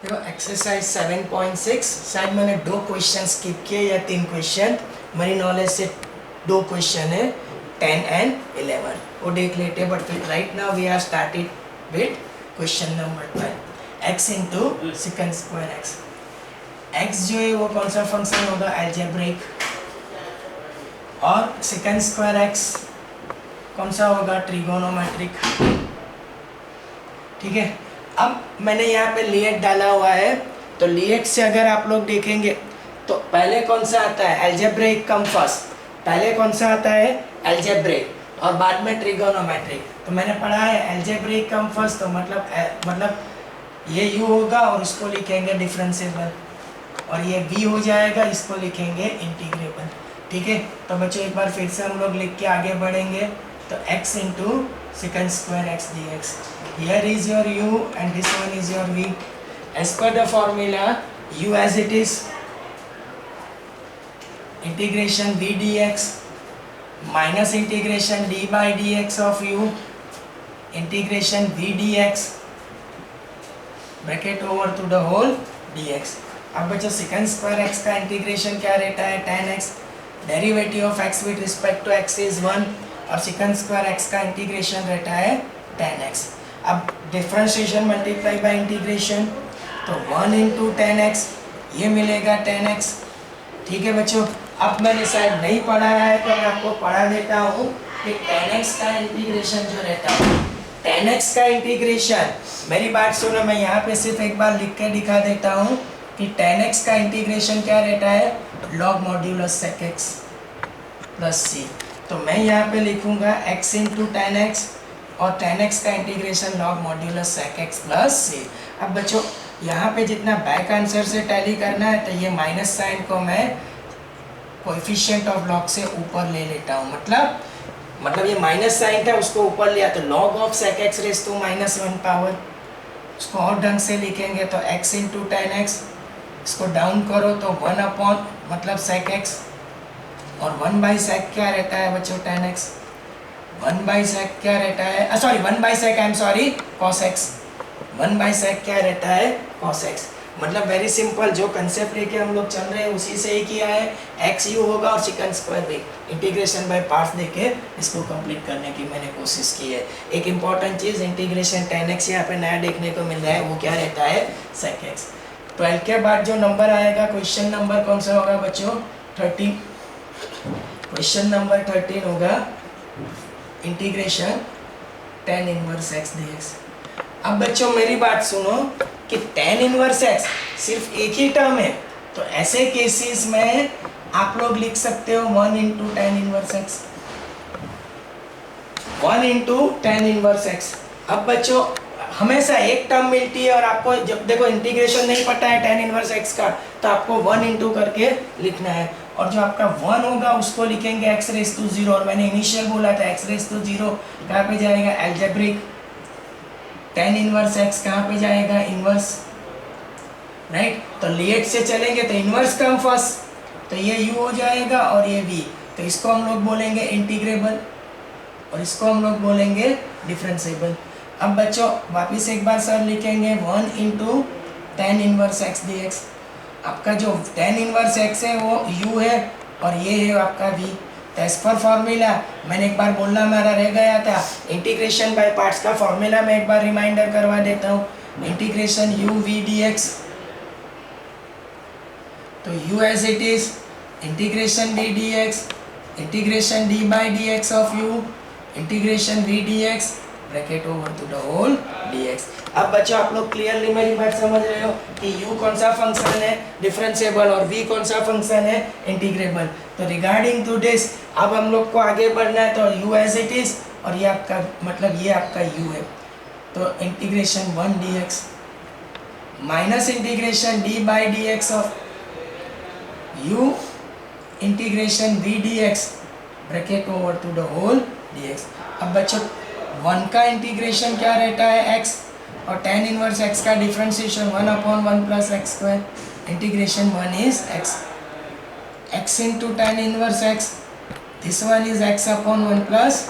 देखो एक्सरसाइज 7.6 शायद मैंने 2 क्वेश्चन स्किप किए या 3 क्वेश्चन, मेरी नॉलेज से 2 क्वेश्चन है 10 एंड 11 वो देख लेते हैं। बट फिर right now we are started with question number 12 x into second square x. X जो है वो कौन सा फंक्शन होगा, अलजेब्रिक, और सेकंड स्क्वायर एक्स कौन सा होगा, ट्रिगोनोमेट्रिक। ठीक है, अब मैंने यहाँ पे लिएट डाला हुआ है, तो लिएट से अगर आप लोग देखेंगे तो पहले कौन सा आता है, अलजेब्रिक कम फर्स्ट। पहले कौन सा आता है, अलजेब्रिक, और बाद में ट्रिगोनोमेट्रिक। तो मैंने पढ़ा है अलजेब्रिक कम फर्स्ट, तो मतलब ये u होगा और इसको लिखेंगे डिफरेंशिएबल, और ये v हो जाएगा, इसको लिखेंगे इंटीग्रेबल। ठीक है, तो बच्चों एक बार फिर से हम लोग लिख के आगे बढ़ेंगे। तो x into second square x D x, here is your u and this one is your v. As per the formula, u as it is, integration v dx minus integration d by dx of u, integration v dx bracket over to the whole dx. अब बच्चों second square x का integration क्या रहता है, tan x, derivative of x with respect to x is 1, और second square x का integration रहता है tan x। अब डिफरेंशिएशन मल्टीप्लाई बाय इंटीग्रेशन, तो 1 इंटू टेन एक्स, ये मिलेगा tan x। ठीक है बच्चों, अब मैंने शायद नहीं पढ़ाया है तो मैं आपको पढ़ा देता हूँ कि tan x का इंटीग्रेशन जो रहता है, tan x का इंटीग्रेशन, मेरी बात सुनो, मैं यहाँ पे सिर्फ एक बार लिख के दिखा देता हूँ कि tan x का इंटीग्रेशन क्या रहता है, log modulus sec x plus c। तो मैं यहाँ पे लिखूँगा x इंटू टेन एक्स, और tan x का integration log modulus sec x plus c। अब बच्चों यहाँ पे जितना बैक आंसर से टैली करना है, तो ये माइनस साइन को मैं कोएफिशिएंट ऑफ log से ऊपर ले लेता हूँ। मतलब ये माइनस साइन था, उसको ऊपर लिया, तो log of sec x raise to minus 1 power. उसको और ढंग से लिखेंगे तो x इंटू टेन एक्स, इसको डाउन करो तो 1 अपॉन मतलब sec x, और 1 बाई sec क्या रहता है बच्चों, tan x। 1 बाई sec क्या रहता है, sorry 1 by sec, I am sorry, cos x। 1 by sec क्या रहता है, cos x। मतलब वेरी सिंपल, जो कंसेप्ट लेके हम लोग चल रहे हैं उसी से ही किया है। x u होगा और सेकंड स्क्वायर भी, इंटीग्रेशन बाय पार्ट्स देके इसको कंप्लीट करने की मैंने कोशिश की है। एक इंपॉर्टेंट चीज़, इंटीग्रेशन tan x यहाँ पे नया देखने को मिल रहा है, वो क्या रहता है, sec x। 12 के बाद जो नंबर आएगा, क्वेश्चन नंबर कौन सा होगा बच्चों, 13। क्वेश्चन नंबर 13 होगा integration tan inverse x dx। अब बच्चों मेरी बात सुनो कि tan इनवर्स x सिर्फ एक ही टर्म है, तो ऐसे केसेस में आप लोग लिख सकते हो 1 into tan inverse x, 1 into tan inverse x। अब बच्चों हमेशा एक टर्म मिलती है, और आपको जब देखो इंटीग्रेशन नहीं पता है tan इनवर्स x का, तो आपको 1 इंटू करके लिखना है, और जो आपका 1 होगा उसको लिखेंगे x रेज टू 0। और मैंने इनिशियल बोला था x रेज टू 0 कहाँ पे जाएगा, अलजेब्रिक। tan इनवर्स x कहाँ पे जाएगा, इनवर्स, राइट। तो लिएट से चलेंगे तो इनवर्स कम फर्स्ट, तो ये u हो जाएगा और ये v, तो इसको हम लोग बोलेंगे इंटीग्रेबल, और इसको हम लोग बोलेंगे डिफरेंशिएबल। अब बच्चों वापिस एक बार सर लिखेंगे 1 into tan inverse x dx। आपका जो tan इनवर्स x है वो u है, और ये है आपका v। तो एज पर फॉर्मूला, मैंने एक बार बोलना मेरा रह गया था, इंटीग्रेशन बाय पार्ट्स का फॉर्मूला मैं एक बार रिमाइंडर करवा देता हूँ। इंटीग्रेशन u v dx, तो u as it is, integration v dx, integration d by dx of u, integration v dx bracket over to the whole dx। अब बच्चों आप लोग क्लियरली मेरी बात समझ रहे हो कि u कौन सा फंक्शन है, डिफरेंशिएबल, और v कौन सा फंक्शन है, इंटीग्रेबल। तो रिगार्डिंग टू दिस अब हम लोग को आगे बढ़ना है, तो u एज इट इज, और ये आपका मतलब ये आपका u है, तो integration 1 dx minus integration d by dx of u, integration v dx bracket over to the whole dx। अब बच्चों 1 का इंटीग्रेशन क्या रहता है, x, और tan इनवर्स x का differentiation 1 upon 1 plus X square, integration 1 is x, x into tan inverse x, this one is x upon 1 plus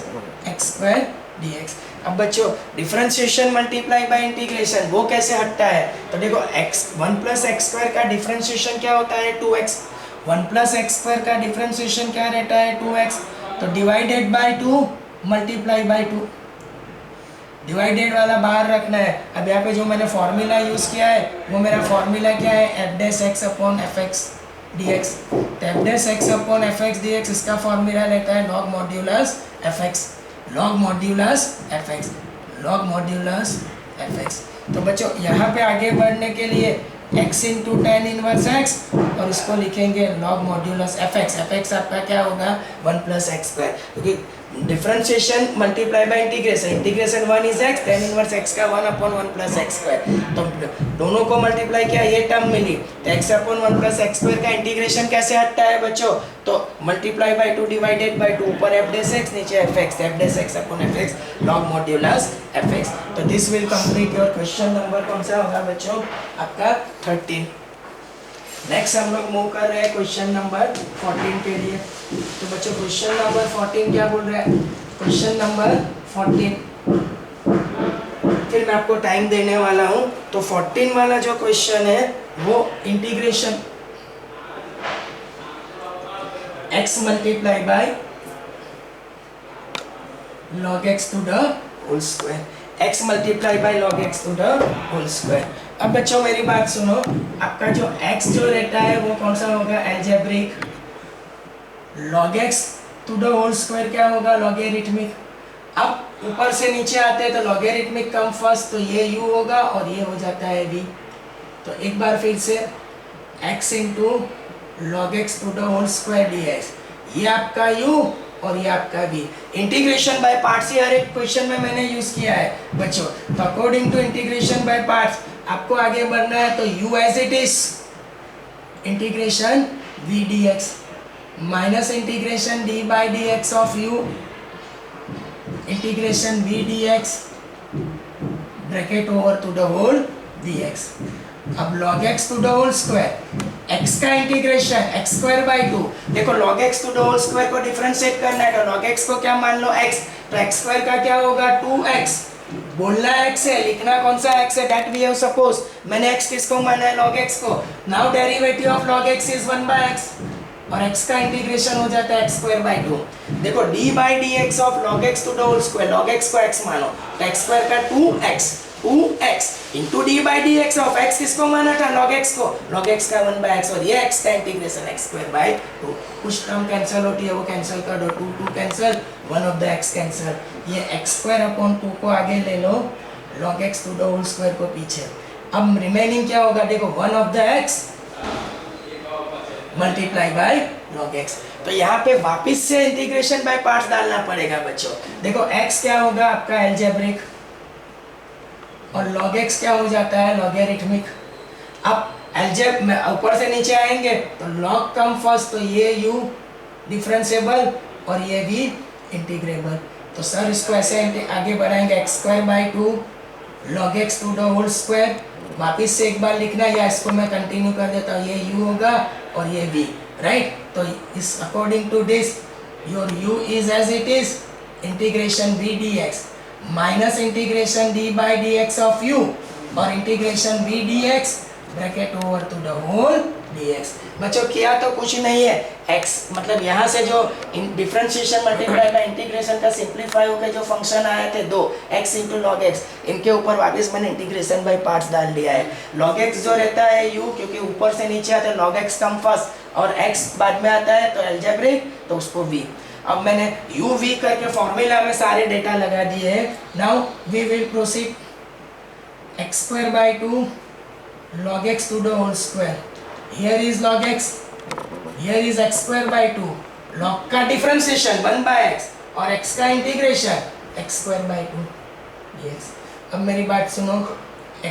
X square dx। अब बच्चों डिफरेंशिएशन मल्टीप्लाई बाय इंटीग्रेशन वो कैसे हटता है? तो देखो x 1 प्लस एक्स स्क्वायर का डिफरेंशिएशन क्या होता है? 2x। 1 प्लस एक्स स्क्वायर का डिफरेंशिएशन क्या रहता है? 2x। तो divided by 2 multiply by 2, divided वाला बाहर रखना है। अब यहाँ पे जो मैंने फॉर्मूला यूज किया है वो मेरा फॉर्मूला क्या है? F dash X upon F X D x. तो F dash X upon F X D X इसका फॉर्मूला रहता है log modulus F X, log modulus F X, log modulus F X. तो बच्चों यहाँ पे आगे बढ़ने के लिए x into tan inverse X और इसको लिखेंगे log modulus F X. F X आपका क्या होगा? 1 प्लस एक्स स्क्वायर, क्योंकि differentiation multiply by integration, integration 1 is x, tan inverse x का 1 अपॉन 1 प्लस एक्स स्क्वायर। तो दोनों को मल्टीप्लाई किया, ये टर्म मिली। तो x upon 1 plus X square का इंटीग्रेशन कैसे हटता है बच्चों? तो मल्टीप्लाई बाय 2 डिवाइडेड बाय 2, ऊपर एफ डैश एक्स नीचे F X, F dash X upon F X log modulus F X. तो this will complete your question number कौन सा होगा बच्चों? आपका 13। नेक्स्ट हम लोग मूव कर रहे हैं क्वेश्चन नंबर 14 के लिए। तो बच्चों क्वेश्चन नंबर 14 क्या बोल रहा है? क्वेश्चन नंबर 14, फिर मैं आपको टाइम देने वाला हूं। तो 14 वाला जो क्वेश्चन है वो integration x multiply by log x to the whole square, x multiply by log x to the whole square. अब बच्चों मेरी बात सुनो, आपका जो x जो रहता है वो कौन सा होगा? Algebraic. log x to the whole square क्या होगा? लॉगरिथमिक। अब ऊपर से नीचे आते हैं तो लॉगरिथमिक कम फर्स्ट, तो ये u होगा और ये हो जाता है v। तो एक बार फिर से x into log x to the whole square dx, ये आपका u और ये आपका v। इंटीग्रेशन बाय पार्ट्स हर एक क्वेश्चन में मैंने यूज किया है बच्चों। तो according to integration by parts आपको आगे बढ़ना है। तो u as it is integration v dx minus integration d by d x of u integration v dx bracket over to the whole dx। अब log x to the whole square, x का integration x square by 2। देखो log x to the whole square को differentiate करना है तो log x को क्या मान लो? x। तो x स्क्वायर का क्या होगा? 2x। बोलना x है, लिखना कौन सा x है? That we have suppose. मैंने x किसको माना है? log x को। Now derivative of log x is 1 by x और x का इंटीग्रेशन हो जाता है x स्क्वायर बाई 2। देखो d by d x of log x to the whole square, log x को x मानो तो x स्क्वायर का 2x into d by d x of x किसको माना था? log x को। log x का 1 बाय x और ये x का इंटीग्रेशन x स्क्वायर बाई 2। कुछ टर्म कैंसिल होती है वो कैंसिल कर दो, 2 cancel, 1 of the x cancel. ये x स्क्वायर अपॉन 2 को आगे ले लो, log x to the whole square को पीछे। अब रिमेनिंग क्या होगा? देखो 1 of the x multiply by log x। तो यहाँ पे वापस से इंटीग्रेशन बाय पार्ट्स डालना पड़ेगा बच्चों। देखो x क्या होगा आपका? एल्जेब्रिक और log x क्या हो जाता है? लॉगरिथमिक। अब एल्जेब में ऊपर से नीचे आएंगे तो log कम फर्स्ट, तो ये u डिफरेंशिएबल और ये v इंटीग्रेबल। तो सर इसको ऐसे आगे बढ़ाएंगे, x square by 2 log x to the whole square. वापिस से एक बार लिखना या इसको मैं कंटिन्यू कर देता हूँ, ये u होगा और ये v, राइट। तो इस according to this your u is as it is integration v dx minus integration d by d x of u और integration v dx bracket over to the whole dx। बच्चों किया तो कुछ नहीं है, x मतलब यहाँ से जो डिफरेंशिएशन मल्टीप्लाई बाय इंटीग्रेशन का सिंप्लीफाई होकर जो फंक्शन आए थे 2x इंटू लॉग एक्स, इनके ऊपर वापस मैंने इंटीग्रेशन बाय पार्ट्स डाल दिया है। log x जो रहता है u, क्योंकि ऊपर से नीचे आता है log x कम फर्स्ट और x बाद में आता है तो एल्जेब्रिक, तो उसको v। अब मैंने u v करके फॉर्मूला में सारे डेटा लगा दिए हैं। Now we will proceed x square by 2 log x to the whole square, here is log x, here is x square by 2, log का डिफरेंशिएशन 1 by x और x का integration x square by 2 yes। अब मेरी बात सुनो,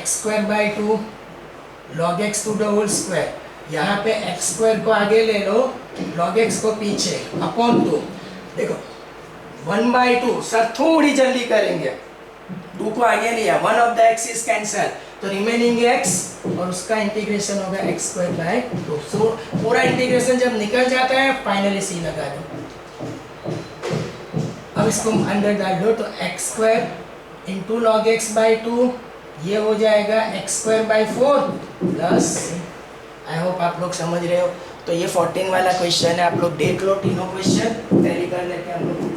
x square by 2 log x to the whole square, यहाँ पे x square को आगे ले लो, log x को पीछे अपॉन 2। देखो 1 by 2 सर थोड़ी जल्दी करेंगे, 2 को आगे लिया, 1 of the x is cancel, तो रिमेनिंग x और उसका इंटीग्रेशन होगा x स्क्वायर बाय 2। सो पूरा इंटीग्रेशन जब निकल जाता है फाइनली c लगा दो। अब इसको अंदर डाल दो तो x square into log x by 2, ये हो जाएगा x square by 4 plus, I hope आप लोग समझ रहे हो। तो ये 14 वाला क्वेश्चन है, आप लोग देख लो तीनों क्वेश्चन, टैली कर लेते हैं हम लोग।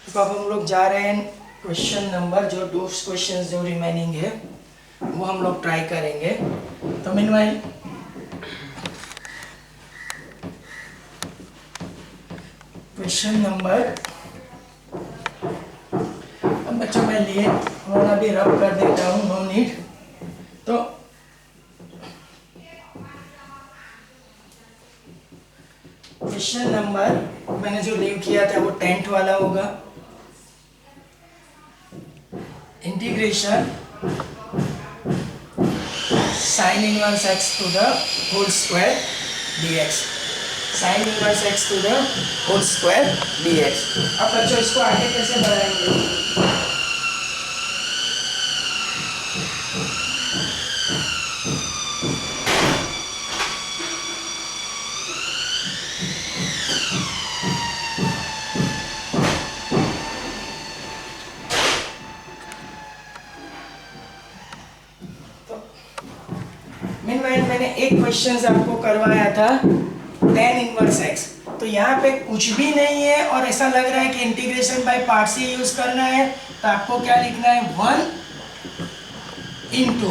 तो अब हम लोग जा रहे हैं क्वेश्चन नंबर, जो 2 क्वेश्चन जो रिमेनिंग है वो हम लोग ट्राई करेंगे। तो मीनवाइल क्वेश्चन नंबर, अब बच्चों मैं लिए थोड़ा भी रब कर देता हूँ, नो नीड। तो क्वेश्चन नंबर मैंने जो लीव किया था वो 10th वाला होगा। Integration sin inverse x to the whole square dx, sin inverse x to the whole square dx। अब बच्चों इसको आगे कैसे बढ़ाएंगे? मैंने एक क्वेश्चन आपको करवाया था tan इनवर्स x, तो यहाँ पे कुछ भी नहीं है और ऐसा लग रहा है कि इंटीग्रेशन बाय पार्ट्स ही यूज करना है। तो आपको क्या लिखना है, 1 into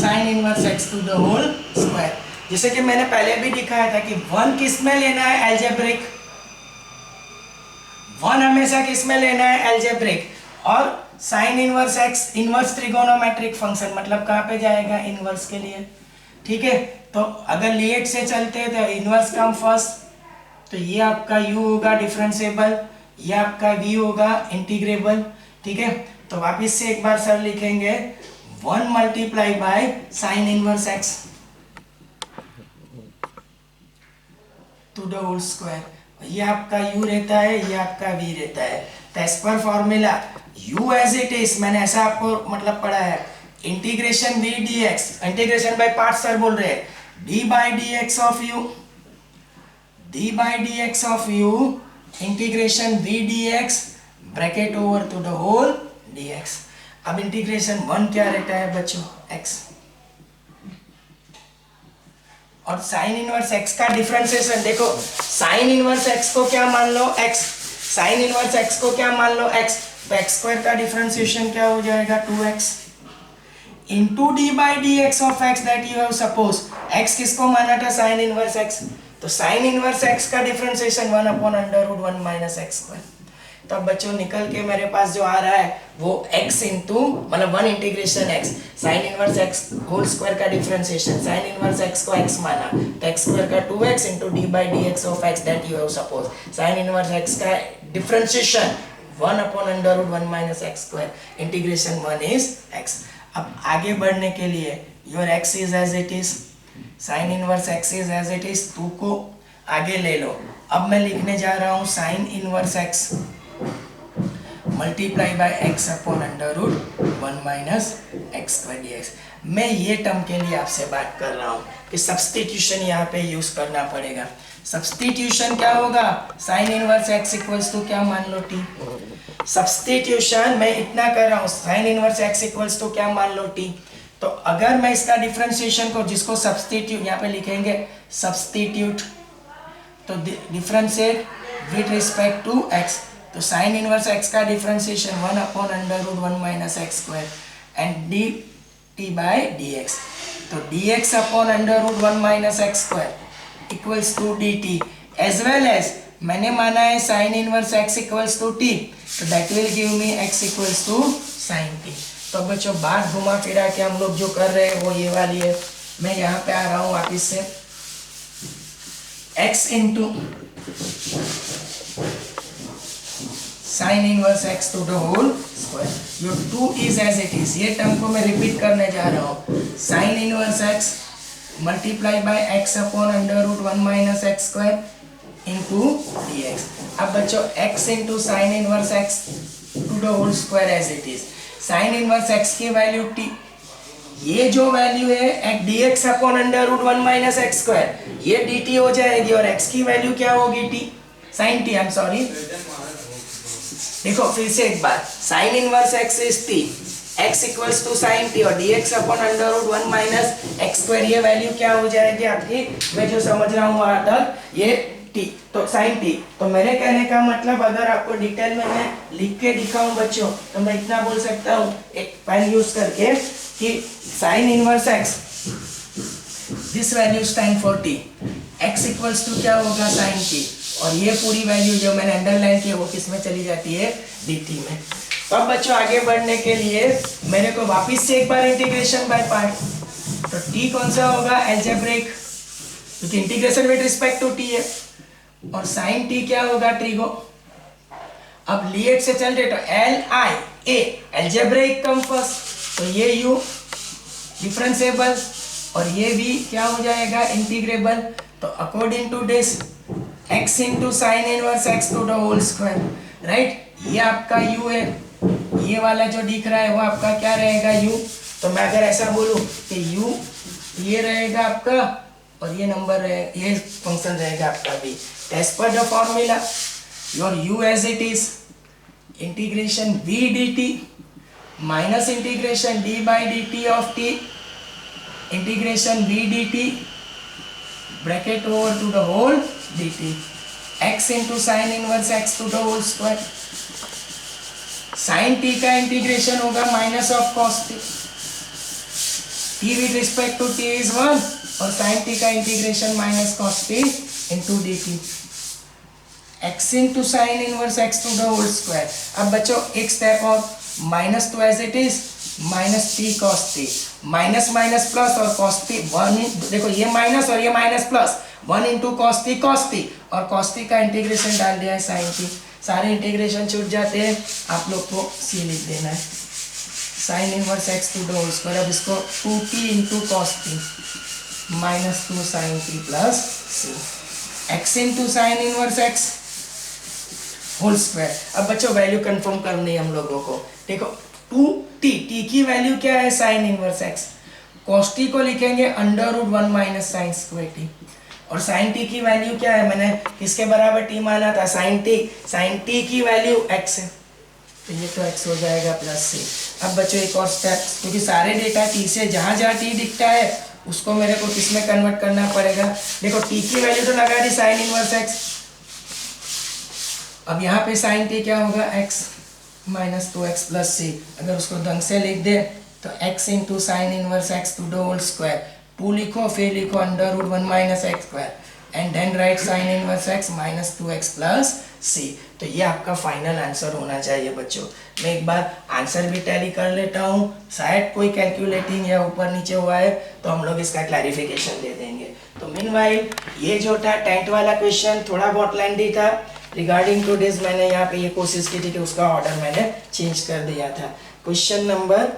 sine inverse x to the whole square. जैसे कि मैंने पहले भी दिखाया था कि 1 किस में लेना है, एल्जेब्रिक। 1 हमेशा किस में लेना है, एल्जेब्रिक। और sine inverse x, inverse trigonometric function, मतलब कहाँ पे जाएगा, इनवर्स के लिए, ठीक है। तो अगर लिएट से चलते हैं तो इनवर्स कम फर्स्ट, तो ये आपका u होगा डिफरेंशिएबल, ये आपका v होगा इंटीग्रेबल, ठीक है। तो वापिस से एक बार सर लिखेंगे 1 multiply by sine inverse x to the whole square, ये आपका u रहता है, ये आपका v रहता है। तो as per formula u as it is, मैंने ऐसा आपको मतलब पढ़ा है, integration v dx, integration by part sir बोल रहे हैं, d by dx of u, d by dx of u integration v dx bracket over to the whole dx। अब इंटीग्रेशन 1 क्या रहता है बच्चों, x, और साइन इनवर्स x का डिफरेंशिएशन देखो, साइन इनवर्स x को क्या मान लो, x, साइन इनवर्स x को क्या मान लो, x, तो x स्क्वायर का डिफरेंशिएशन क्या हो जाएगा, 2x into d by d x of x that you have suppose, x किसको माना था, साइन इनवर्स x, तो साइन इनवर्स x का differentiation 1 upon under root 1 minus x square. तो अब बच्चों निकल के मेरे पास जो आ रहा है वो x इंटू मतलब 1 integration x, sine inverse x whole square का डिफरेंशिएशन, साइन इनवर्स x को x माना तो x स्क्वायर का 2x into d by d x of x that you have suppose, sine inverse x का differentiation 1 upon under root 1 minus x square, integration 1 is x। अब आगे बढ़ने के लिए your x is as it is, sine inverse x is as it is, 2 को आगे ले लो। अब मैं लिखने जा रहा हूँ sine inverse x multiply by x upon under root 1 minus x square dx। मैं ये टर्म के लिए आपसे बात कर रहा हूँ कि सब्स्टिट्यूशन यहाँ पे यूज करना पड़ेगा। सब्स्टिट्यूशन क्या होगा, sine inverse x equals to क्या मान लो t, सब्स्टिट्यूशन मैं इतना कर रहा हूँ, sine inverse x equals to क्या मान लो t। तो अगर मैं इसका डिफरेंशिएशन को, जिसको सब्स्टिट्यूट यहाँ पे लिखेंगे सब्स्टिट्यूट, तो differentiate with respect to x, तो साइन इनवर्स x का differentiation 1 upon under root 1 minus x square and d t by d x, तो dx upon under root 1 minus x square equals to dt, as well as मैंने माना है sine inverse x equals to t, तो that will give me x equals to sine t। तो बच्चों बात घुमा फिरा के हम लोग जो कर रहे हैं वो ये वाली है। मैं यहाँ पे आ रहा हूँ वापिस से, x into sine inverse x to the whole square, your 2 is as it is, ये टर्म को मैं रिपीट करने जा रहा हूँ, sine inverse x multiply by x upon under root 1 minus x square into d x. अब बच्चों x into sine inverse x to the whole square as it is, sine inverse x की value t, ये जो value है dx upon under root 1 minus x square, ये dt हो जाएगी, और x की वैल्यू क्या होगी t, sine t, I am sorry, देखो फिर से एक बार, sine inverse x is t, x equals to sine t और dx upon under root 1 minus x square, ये वैल्यू क्या हो जाएगी आपकी, मैं जो समझ रहा हूँ वहां तक ये t, तो साइन t। तो मेरे कहने का मतलब अगर आपको डिटेल में मैं लिख के दिखाऊं बच्चों, तो मैं इतना बोल सकता हूँ एक पेन यूज करके कि sine inverse x, this value stand for t, x equals to क्या होगा साइन t, और ये पूरी वैल्यू जो मैंने अंडरलाइन की है वो किस में चली जाती है, dt में। तो अब बच्चों आगे बढ़ने के लिए मेरे को वापस से एक बार इंटीग्रेशन बाय पार्ट, तो t कौन सा होगा, एल्जेब्रिक, क्योंकि integration with respect to t है, और साइन t क्या होगा, ट्रिगो। अब लिएट से चल रहे तो L I A, algebraic come first, तो ये u डिफरेंशिएबल और ये भी क्या हो जाएगा, इंटीग्रेबल। तो according to this x into sine inverse x to the whole square, right, ये आपका u है, ये वाला जो दिख रहा है वो आपका क्या रहेगा, u। तो मैं अगर ऐसा बोलूं कि u ये रहेगा आपका और ये नंबर रहेगा, ये फंक्शन रहेगा आपका v, as per the formula your u as it is integration v dt minus integration d by dt of t integration v dt bracket over to the whole dt, x into sine inverse x to the whole square, sine t का integration होगा minus of cos t, t with respect to t is 1, और साइन t का integration minus cos t into dt, x into sine inverse x to the whole square. अब बच्चों एक step और, minus two as it is minus t cos T, minus minus plus और cos t one, देखो ये minus और ये minus plus, 1 into cos t और कॉस टी का इंटीग्रेशन डाल दिया है साइन टी, सारे इंटीग्रेशन छूट जाते हैं, आप लोग को सी लिख देना है, sine inverse x to the whole square. अब इसको 2t into cos T minus 2 sine T plus C, X into sine inverse X whole square. अब बच्चों वैल्यू कंफर्म करनी है हम लोगों को, देखो 2t, t की वैल्यू क्या है sine inverse x, cos t को लिखेंगे under root 1 minus sine square t, और साइन टी की वैल्यू क्या है, मैंने किसके बराबर टी माना था, साइन टी की वैल्यू x है, तो ये तो x हो जाएगा प्लस सी। अब बच्चों एक और स्टेप, क्योंकि सारे डेटा t से जहाँ जहाँ t दिखता है उसको मेरे को किसमें कन्वर्ट करना पड़ेगा, देखो t की वैल्यू तो लगा दी साइन इनवर्स x, अब यहाँ पे साइन टी क्या होगा x माइनस 2x प्लस सी, अगर उसको ढंग से लिख दे तो x into sine inverse x to the whole square, 2 लिखो फिर लिखो under root 1 minus x square and then write sine inverse x minus 2x plus c. तो ये आपका फाइनल आंसर होना चाहिए बच्चों। मैं एक बार आंसर भी टैली कर लेता हूँ, शायद कोई कैलकुलेटिंग या ऊपर नीचे हुआ है तो हम लोग इसका क्लैरिफिकेशन दे देंगे। तो मीनवाइल ये जो था 10th वाला क्वेश्चन थोड़ा बहुत लेंथी था, रिगार्डिंग टू दिस मैंने यहाँ पे ये कोशिश की थी कि उसका ऑर्डर मैंने चेंज कर दिया था। क्वेश्चन नंबर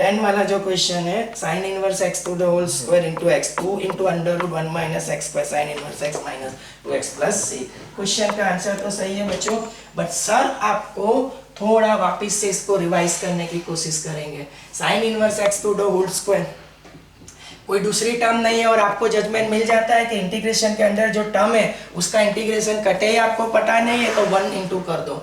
10 वाला जो क्वेश्चन है, sine inverse x to the whole square into x, 2 into under root 1 minus x square sine inverse x minus 2x plus c. Question का आंसर तो सही है बच्चों, बट सर आपको थोड़ा वापस से इसको रिवाइज करने की कोशिश करेंगे। Sine inverse x to the whole square कोई दूसरी टर्म नहीं है और आपको जजमेंट मिल जाता है कि इंटीग्रेशन के अंदर जो टर्म है उसका इंटीग्रेशन कटे, आपको पता नहीं है तो 1 इंटू कर दो,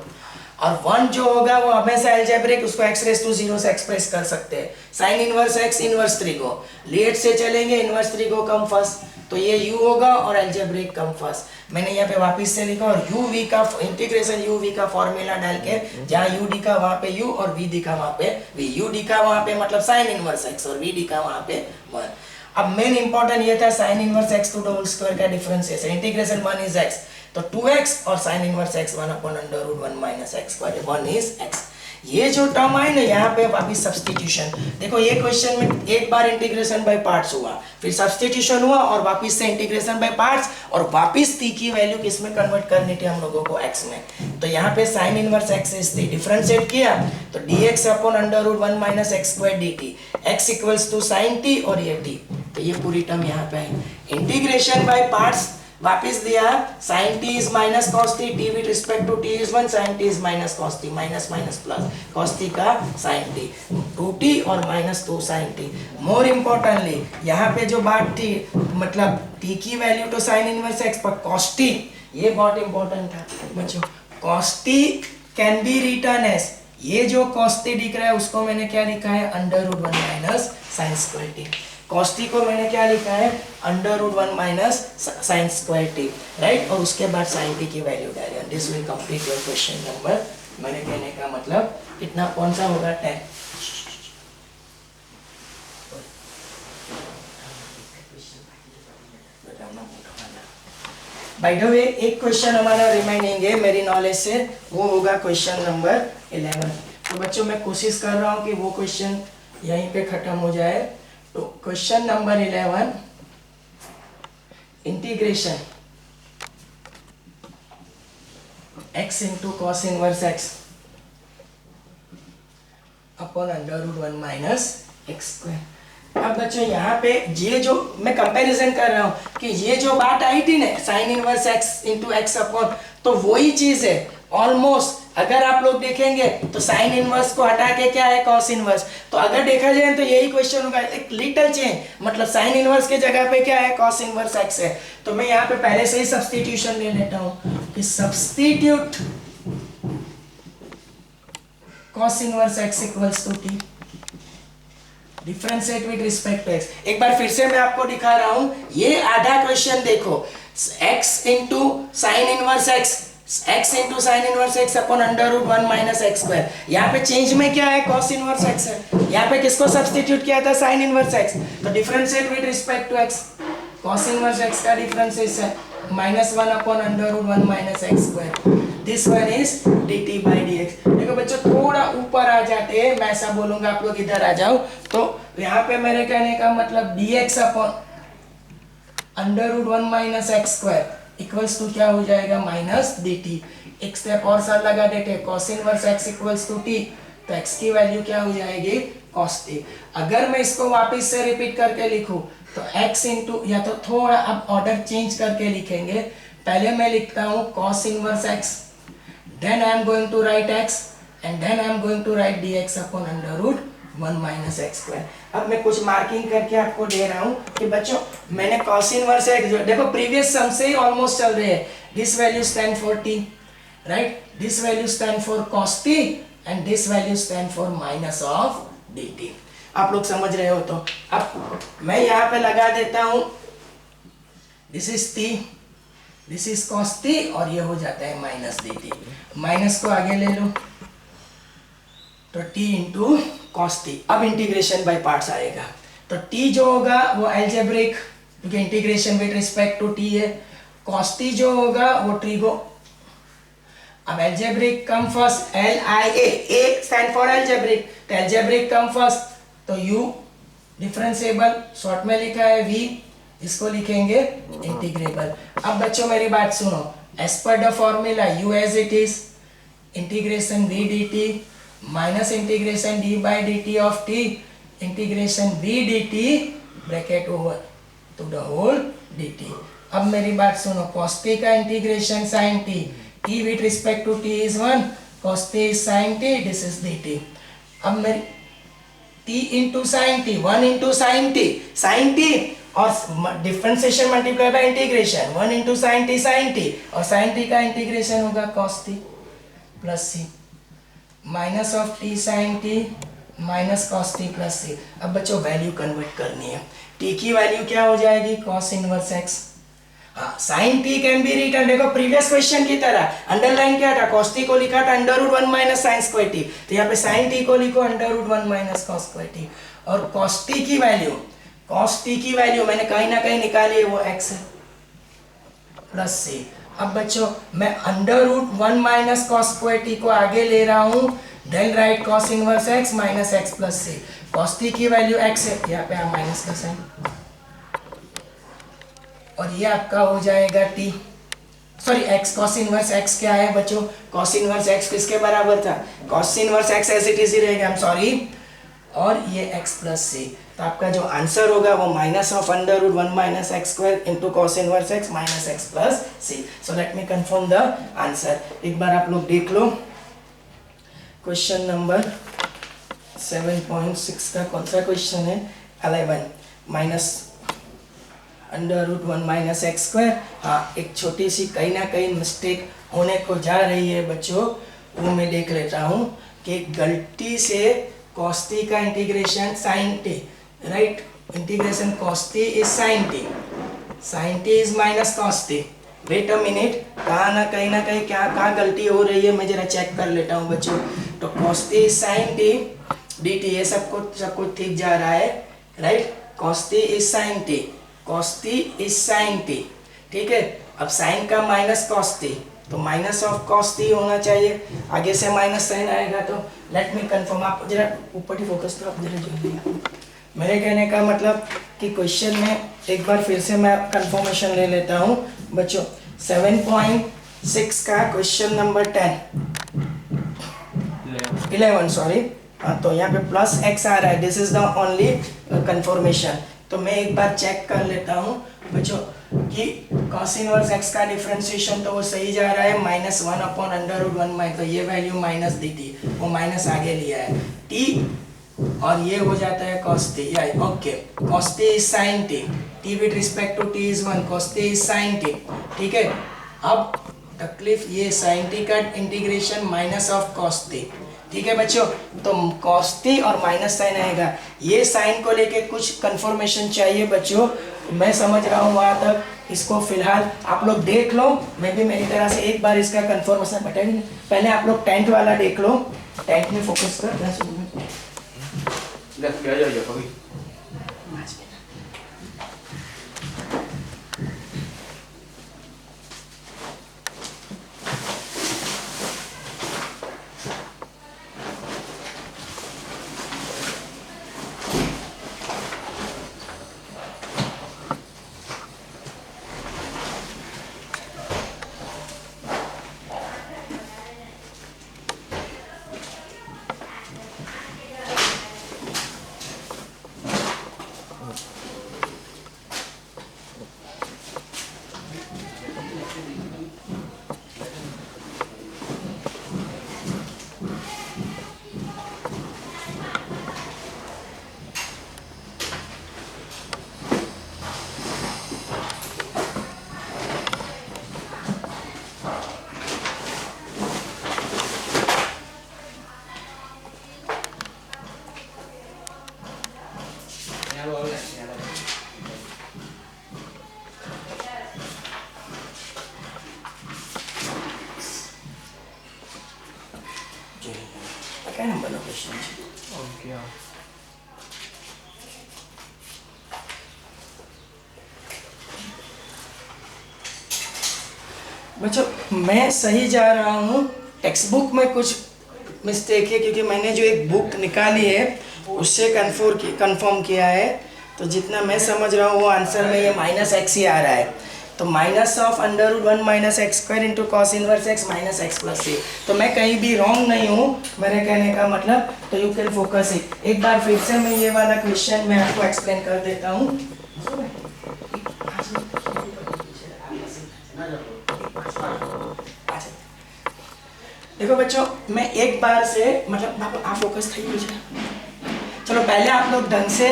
और 1 जो होगा वो हमेशा अलजेब्रिक, उसको x रेस टू 0 से एक्सप्रेस कर सकते हैं। साइन इनवर्स x इनवर्स 3 को लेट से चलेंगे, इनवर्स 3 को कम फर्स्ट, तो ये u होगा और अलजेब्रिक कम फर्स्ट। मैंने यहाँ पे वापस से लिखा और uv का इंटीग्रेशन uv का फॉर्मूला डाल के, जहाँ u दिखा वहाँ पे u और v दिखा वहाँ पे v, u दिखा वहाँ पे मतलब साइन इनवर्स x और v दिखा वहाँ पे 1। अब मेन इंपॉर्टेंट ये था sine inverse x to the whole square का डिफरेंशिएशन, इंटीग्रेशन 1 इज x, तो 2x और sine inverse x 1 upon under root 1 minus x square 1 is x। ये जो टर्म है ना यहाँ पे वापिस सब्स्टिट्यूशन, देखो ये क्वेश्चन में एक बार इंटीग्रेशन बाय पार्ट्स हुआ, फिर सब्स्टिट्यूशन हुआ और वापिस से इंटीग्रेशन बाय पार्ट्स, और वापिस t की वैल्यू किसमें कन्वर्ट करनी थी हम लोगों को x में। तो यहाँ पे sine inverse x is t differentiate किया तो dx upon under root 1 minus x square dt, x equals to sine t और ये t, तो ये पूरी टर्म यहाँ पे है। इंटीग्रेशन बाय पार्ट्स वापिस दिया sin t is minus cos t, t with respect to t is 1, sin t is minus cos t, minus minus plus cos t का sin t, 2t और minus 2 sin t। More importantly यहाँ पे जो बात थी, मतलब t की value तो sin इनवर्स x पर cos t, ये बहुत इम्पोर्टेंट था बच्चों। cos t can be written as, ये जो cos t दिख रहा है उसको मैंने क्या लिखा है under root 1 minus sine square t, cos t को मैंने क्या लिखा है under root 1 minus sine square t, right, और उसके बाद साइन टी की वैल्यू डालिए। This will complete your question number, मैंने कहने का मतलब कितना, कौन सा होगा 10। बाय द वे एक क्वेश्चन हमारा रिमाइनिंग है मेरी नॉलेज से, वो होगा क्वेश्चन नंबर 11। तो बच्चों मैं कोशिश कर रहा हूँ कि वो क्वेश्चन यहीं पे खत्म हो जाए। तो question number 11, integration x into cos inverse x upon under root 1 minus x square. अब बच्चों यहाँ पे ये जो मैं कंपैरिजन कर रहा हूँ कि ये जो बात आई थी ना sign inverse x into x upon, तो वही चीज है ऑलमोस्ट। अगर आप लोग देखेंगे तो साइन इनवर्स को हटा के क्या है कॉस इनवर्स, तो अगर देखा जाए तो यही क्वेश्चन होगा, एक लिटिल चेंज, मतलब साइन इनवर्स के जगह पे क्या है कॉस इनवर्स x है। तो मैं यहाँ पे पहले से ही सब्स्टिट्यूशन ले लेता हूँ कि substitute cos inverse x equals to t, differentiate with respect to x। एक बार फिर से मैं आपको दिखा रहा हूं, ये आधा क्वेश्चन देखो, x into sine inverse x into sine inverse x upon under root 1 minus x square. यहाँ पे चेंज में क्या है कॉस इनवर्स x है, यहाँ पे किसको सब्स्टिट्यूट किया था साइन इनवर्स x, तो differentiate with respect to x, cos inverse x का डिफरेंशिएशन है -1 upon under root 1 minus x square. This one is dt by dx। देखो बच्चों थोड़ा ऊपर आ जाते हैं, मैं ऐसा बोलूंगा आप लोग इधर आ जाओ, तो यहाँ पे मेरे कहने का मतलब dx upon under root 1 minus x square equals to क्या हो जाएगा माइनस dt। एक स्टेप और सर लगा देते हैं, cos inverse x equals to t, तो x की वैल्यू क्या हो जाएगी cos t। अगर मैं इसको वापस से रिपीट करके लिखूं तो x इंटू, या तो थोड़ा अब ऑर्डर चेंज करके लिखेंगे, पहले मैं लिखता हूं cos inverse x, then I am going to write x and then I am going to write dx upon under root 1 minus x square। अब मैं कुछ मार्किंग करके आपको दे रहा हूं कि बच्चों मैंने cos इनवर्स x, देखो प्रीवियस सम से ही ऑलमोस्ट चल रहे हैं, this value stand for t, right, this value stand for cos t and this value stand for minus of dt। आप लोग समझ रहे हो? तो अब मैं यहाँ पे लगा देता हूं this is t, this is cos t और ये हो जाता है माइनस dt। माइनस को आगे ले लो तो t इंटू cos t। अब इंटीग्रेशन बाय पार्ट्स आएगा, तो t जो होगा वो एल्जेब्रिक, क्योंकि integration with respect to t है। cos t जो होगा वो ट्रिगो, अब algebraic come first, L I A stand for algebraic, तो एल्जेब्रिक कम फर्स्ट, तो u डिफरेंशिएबल, शॉर्ट में लिखा है v, इसको लिखेंगे इंटीग्रेबल। अब बच्चों मेरी बात सुनो, as per the formula u as it is integration v dt minus integration d by dt of t integration v dt bracket over to the whole dt। अब मेरी बात सुनो, cos t का integration sin t, t with respect to t is 1, cos t is sin t, this is dt। अब मेरी t into sin t, 1 into sin t और differentiation multiply by integration, 1 into sin t और sin t का integration होगा cos t plus c minus of t sin t minus cos t plus c। अब बच्चों value convert करनी है, t की value क्या हो जाएगी cos इनवर्स x, हाँ sin t can be written, देखो प्रीवियस क्वेश्चन की तरह अंडरलाइन क्या था, cos t को लिखा था under root 1 minus sine square t, तो यहाँ पे sin t को लिखो under root 1 minus cos square t, और cos t की वैल्यू मैंने कहीं ना कहीं निकाली है, वो x है प्लस c। अब बच्चों मैं under root 1 minus cos square t को आगे ले रहा हूँ, then write cos inverse x minus x plus c, cos t की वैल्यू x है, यहाँ पे माइनस का साइन, और ये आपका हो जाएगा t, sorry x, cos inverse x क्या है बच्चों, cos इनवर्स x किसके बराबर था, cos inverse x as it is ही रहेगा, आई एम सॉरी, और ये x प्लस c, तो आपका जो आंसर होगा वो minus of under root 1 minus x square into cos inverse x minus x plus c। So let me confirm the answer, एक बार आप लोग देख लो क्वेश्चन नंबर 7.6 का कौन सा क्वेश्चन है, 11 minus under root 1 minus x square. हाँ, एक छोटी सी कहीं ना कहीं मिस्टेक होने को जा रही है बच्चों, वो मैं देख लेता हूँ कि गलती से cos t का integration sin t, right, integration cos t is sin t is minus cos t। Wait a minute, कहाँ ना कहीं कहाँ गलती हो रही है, मैं जरा चेक कर लेता हूँ बच्चों। तो cos t is sin t dt, ये सब कुछ ठीक जा रहा है, right, cos t is sin t, ठीक है। अब sin का माइनस cos t, तो माइनस ऑफ cos t होना चाहिए, आगे से माइनस साइन आएगा, तो लेट मी कंफर्म। आप जरा ऊपर ही फोकस करो, आप जरा जल्दी। मेरे कहने का मतलब कि क्वेश्चन में एक बार फिर से मैं कंफर्मेशन ले लेता हूँ बच्चों। 7.6 का क्वेश्चन नंबर 11 सॉरी, हाँ, तो यहाँ पे प्लस x आ रहा है, this is the only confirmation. तो मैं एक बार चेक कर लेता हूँ बच्चों कि cos इनवर्स x का डिफरेंशिएशन तो वो सही जा रहा है, minus 1 upon under root 1 minus, तो ये वैल्यू माइनस dt, वो माइनस आगे लिया है t, और ये हो जाता है cos t, या okay, cos t is sin t, t with respect to t is 1, cos t is sin t, ठीक है। अब तकलीफ ये sin t का integration minus of cos t, ठीक है बच्चों, तो cos t और माइनस साइन आएगा, ये साइन को लेके कुछ कंफर्मेशन चाहिए बच्चों, मैं समझ रहा हूँ वहाँ तक, इसको फिलहाल आप लोग देख लो, मैं भी मेरी तरह से एक बार इसका कंफर्मेशन बताएंगे। पहले आप लोग टेंथ वाला देख लो, टेंथ में फोकस कर, કયા નંબરનો ક્વેશ્ચન છે? ઓકે बच्चों मैं सही जा रहा हूँ, टेक्स्ट बुक में कुछ मिस्टेक है क्योंकि मैंने जो एक बुक निकाली है उससे कंफर्म किया है, तो जितना मैं समझ रहा हूँ वो आंसर में ये माइनस एक्स ही आ रहा है। तो minus of under root 1 minus x square into cos inverse x minus x plus c. तो मैं कहीं भी रॉन्ग नहीं हूँ मेरे कहने का मतलब, तो यू कैन फोकस इट। एक बार फिर से मैं ये वाला क्वेश्चन मैं आपको एक्सप्लेन कर देता हूँ। देखो बच्चों, मैं एक बार से मतलब आप फोकस थी मुझे। चलो पहले आप लोग ढंग से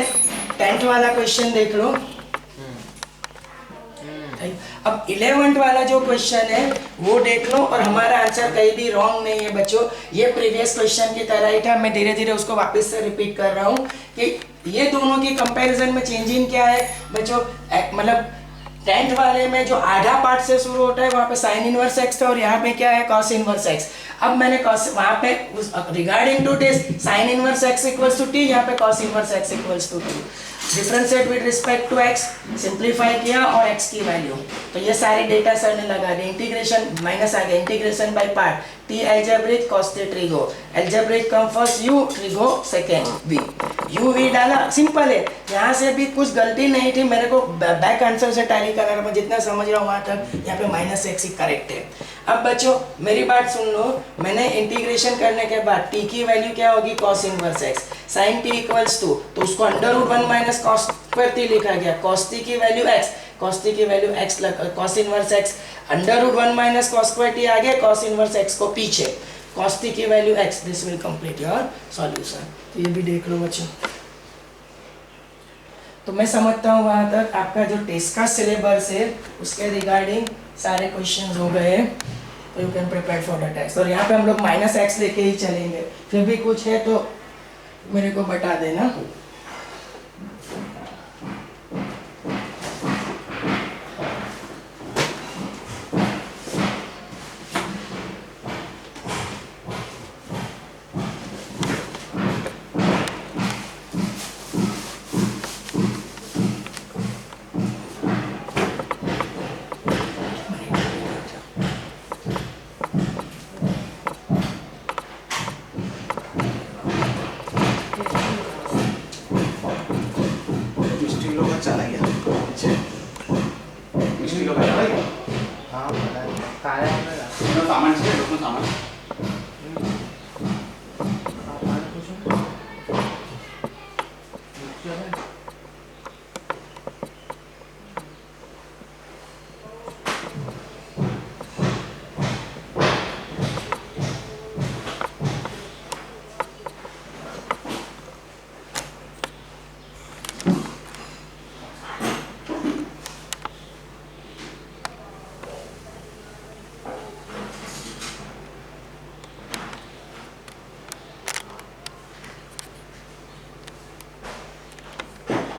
10th वाला क्वेश्चन देख लो। अब 11th वाला जो क्वेश्चन है वो देख लो, और हमारा आंसर कहीं भी रॉन्ग नहीं है बच्चों, ये प्रीवियस क्वेश्चन की तरह ही था। मैं धीरे धीरे उसको वापस से रिपीट कर रहा हूँ कि ये दोनों की कंपैरिजन में चेंज इन क्या है बच्चों। मतलब 10th वाले में जो आधा पार्ट से शुरू होता है वहाँ पे साइन इनवर्स एक्स था, और यहाँ पे क्या है कॉस इनवर्स एक्स। अब मैंने कॉस वहाँ पे regarding to this sine inverse x equals to t, यहाँ पे cos inverse x equals to t. Differentiate with respect to x, simplify किया और एक्स की वैल्यू, तो ये सारे डेटा सर ने लगा दिए। इंटीग्रेशन माइनस आ गया, integration by part, T algebraic cos T trigo, algebraic come first, U trigo second, V U V डाला, सिंपल है। यहाँ से भी कुछ गलती नहीं थी, मेरे को बैक आंसर से टैली करना, मैं जितना समझ रहा हूँ वहाँ तक यहाँ पे माइनस एक्स ही करेक्ट है। अब बच्चों मेरी बात सुन लो, मैंने इंटीग्रेशन करने के बाद टी की वैल्यू क्या होगी cos inverse x, sine t equals to, तो उसको under root 1 minus cos square t लिखा गया, कॉस टी की वैल्यू एक्स, कॉस टी की value x, cos inverse x, under root 1 minus cos square t आ गया, कॉस इनवर्स एक्स को पीछे, कॉस टी की value x, this will complete your solution. तो ये भी देख लो बच्चों। तो मैं समझता हूँ वहाँ तक आपका जो टेस्ट का सिलेबस है उसके रिगार्डिंग सारे क्वेश्चंस हो गए, तो you can prepare for the test. और यहाँ पे हम लोग माइनस एक्स लेके ही चलेंगे, फिर भी कुछ है तो मेरे को बता देना। चला गया मिस्टी लोग चला गया हाँ काय सामान चाहिए सामान